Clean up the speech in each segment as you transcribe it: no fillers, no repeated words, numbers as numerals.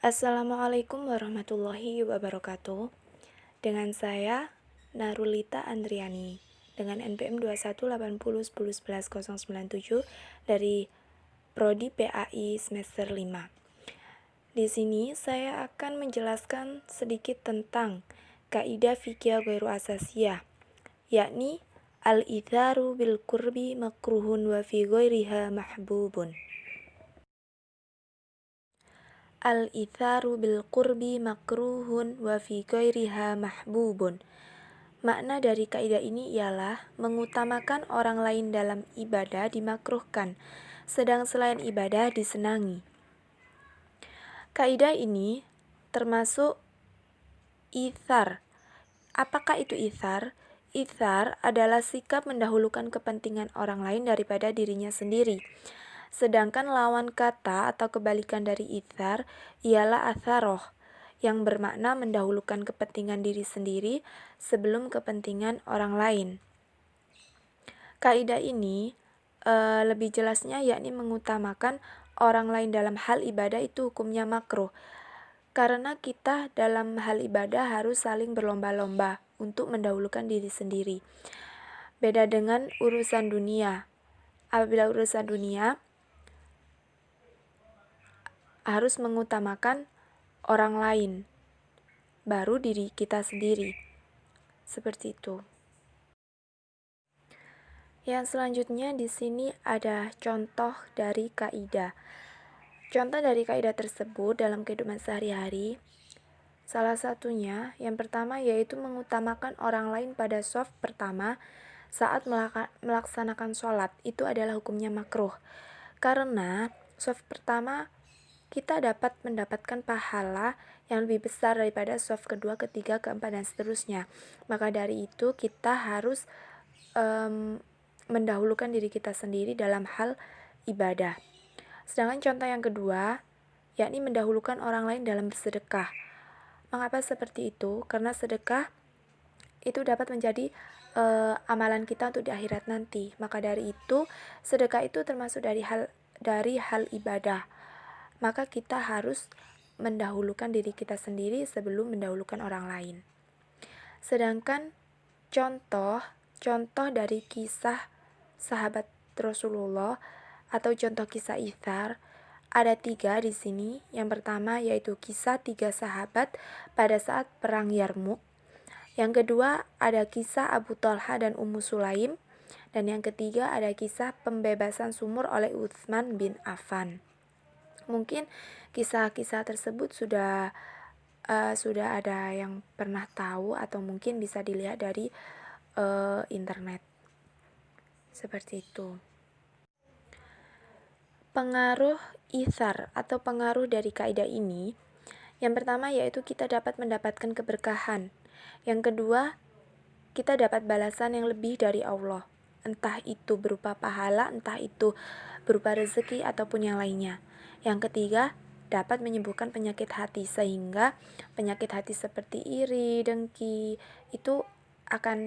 Assalamualaikum warahmatullahi wabarakatuh. Dengan saya Narulita Andriani dengan NPM 218010111097 dari Prodi PAI semester 5. Di sini saya akan menjelaskan sedikit tentang kaidah fikih ghairu asasiyah, yakni al-itharu bil qurbi makruhun wa fi ghairiha mahbubun. Al-itharu bil qurbi makruhun wa fi ghairiha mahbubun. Makna dari kaidah ini ialah mengutamakan orang lain dalam ibadah dimakruhkan, sedang selain ibadah disenangi. Kaidah ini termasuk ithar. Apakah itu ithar? Ithar adalah sikap mendahulukan kepentingan orang lain daripada dirinya sendiri. Sedangkan lawan kata atau kebalikan dari ithar ialah atharoh, yang bermakna mendahulukan kepentingan diri sendiri sebelum kepentingan orang lain. Kaidah ini lebih jelasnya yakni mengutamakan orang lain dalam hal ibadah itu hukumnya makruh. Karena kita dalam hal ibadah harus saling berlomba-lomba untuk mendahulukan diri sendiri. Beda dengan urusan dunia. Apabila urusan dunia harus mengutamakan orang lain, baru diri kita sendiri. Seperti itu. Yang selanjutnya di sini ada contoh dari kaidah. Contoh dari kaidah tersebut dalam kehidupan sehari-hari, salah satunya yang pertama yaitu mengutamakan orang lain pada shaf pertama saat melaksanakan sholat. Itu adalah hukumnya makruh. Karena shaf pertama kita dapat mendapatkan pahala yang lebih besar daripada shaf kedua, ketiga, keempat, dan seterusnya. Maka dari itu kita harus mendahulukan diri kita sendiri dalam hal ibadah. Sedangkan contoh yang kedua, yakni mendahulukan orang lain dalam bersedekah. Mengapa seperti itu? Karena sedekah itu dapat menjadi amalan kita untuk di akhirat nanti. Maka dari itu, sedekah itu termasuk dari hal ibadah. Maka kita harus mendahulukan diri kita sendiri sebelum mendahulukan orang lain. Sedangkan contoh dari kisah sahabat Rasulullah atau contoh kisah ithar ada 3 di sini. Yang pertama yaitu kisah 3 sahabat pada saat perang Yarmuk. Yang kedua ada kisah Abu Talha dan Ummu Sulaim. Dan yang ketiga ada kisah pembebasan sumur oleh Utsman bin Affan. Mungkin kisah-kisah tersebut sudah ada yang pernah tahu atau mungkin bisa dilihat dari internet. Seperti itu. Pengaruh ithar atau pengaruh dari kaidah ini, yang pertama yaitu kita dapat mendapatkan keberkahan. Yang kedua, kita dapat balasan yang lebih dari Allah. Entah itu berupa pahala, entah itu berupa rezeki ataupun yang lainnya. Yang ketiga, dapat menyembuhkan penyakit hati, sehingga penyakit hati seperti iri, dengki itu akan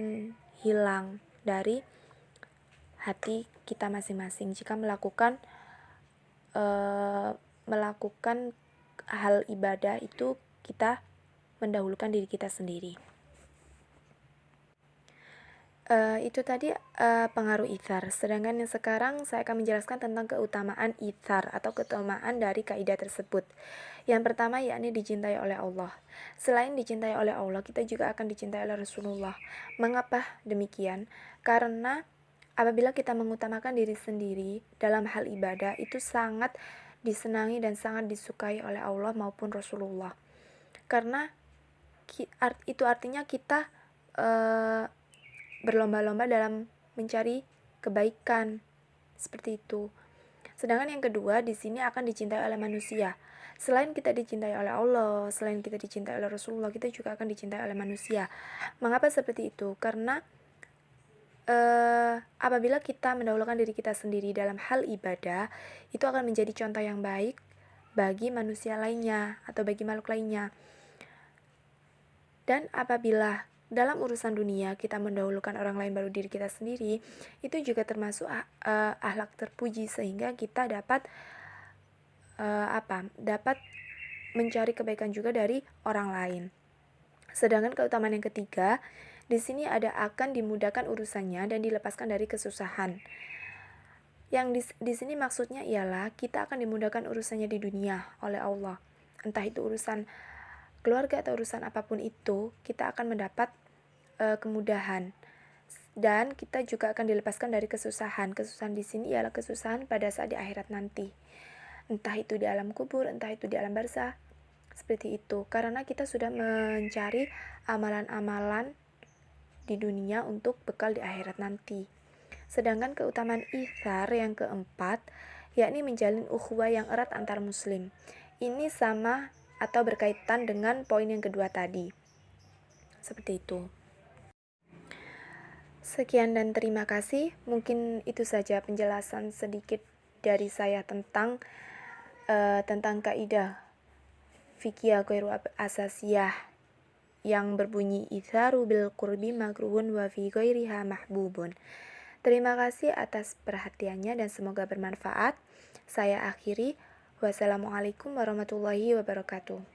hilang dari hati kita masing-masing jika melakukan hal ibadah itu kita mendahulukan diri kita sendiri. Itu tadi pengaruh ithar. Sedangkan yang sekarang saya akan menjelaskan tentang keutamaan ithar atau keutamaan dari kaidah tersebut. Yang pertama yakni dicintai oleh Allah. Selain dicintai oleh Allah, kita juga akan dicintai oleh Rasulullah. Mengapa demikian? Karena apabila kita mengutamakan diri sendiri dalam hal ibadah, itu sangat disenangi dan sangat disukai oleh Allah maupun Rasulullah. Karena itu artinya kita berlomba-lomba dalam mencari kebaikan, seperti itu. Sedangkan yang kedua di sini akan dicintai oleh manusia. Selain kita dicintai oleh Allah, selain kita dicintai oleh Rasulullah, kita juga akan dicintai oleh manusia. Mengapa seperti itu? Karena apabila kita mendahulukan diri kita sendiri dalam hal ibadah, itu akan menjadi contoh yang baik bagi manusia lainnya atau bagi makhluk lainnya. Dan apabila dalam urusan dunia kita mendahulukan orang lain baru diri kita sendiri, itu juga termasuk akhlak terpuji, sehingga kita dapat mencari kebaikan juga dari orang lain. Sedangkan keutamaan yang ketiga, di sini ada akan dimudahkan urusannya dan dilepaskan dari kesusahan. Yang di sini maksudnya ialah kita akan dimudahkan urusannya di dunia oleh Allah. Entah itu urusan keluarga atau urusan apapun itu, kita akan mendapat kemudahan. Dan kita juga akan dilepaskan dari kesusahan. Kesusahan di sini ialah kesusahan pada saat di akhirat nanti. Entah itu di alam kubur, entah itu di alam barzah. Seperti itu. Karena kita sudah mencari amalan-amalan di dunia untuk bekal di akhirat nanti. Sedangkan keutamaan itsar yang keempat, yakni menjalin ukhuwah yang erat antar muslim. Ini sama atau berkaitan dengan poin yang kedua tadi. Seperti itu. Sekian dan terima kasih. Mungkin itu saja penjelasan sedikit dari saya tentang kaidah fikih ghairu asasiyah yang berbunyi itharu bil qurbi makruhun wa fi ghairiha mahbubun. Terima kasih atas perhatiannya dan semoga bermanfaat. Saya akhiri. Wassalamualaikum warahmatullahi wabarakatuh.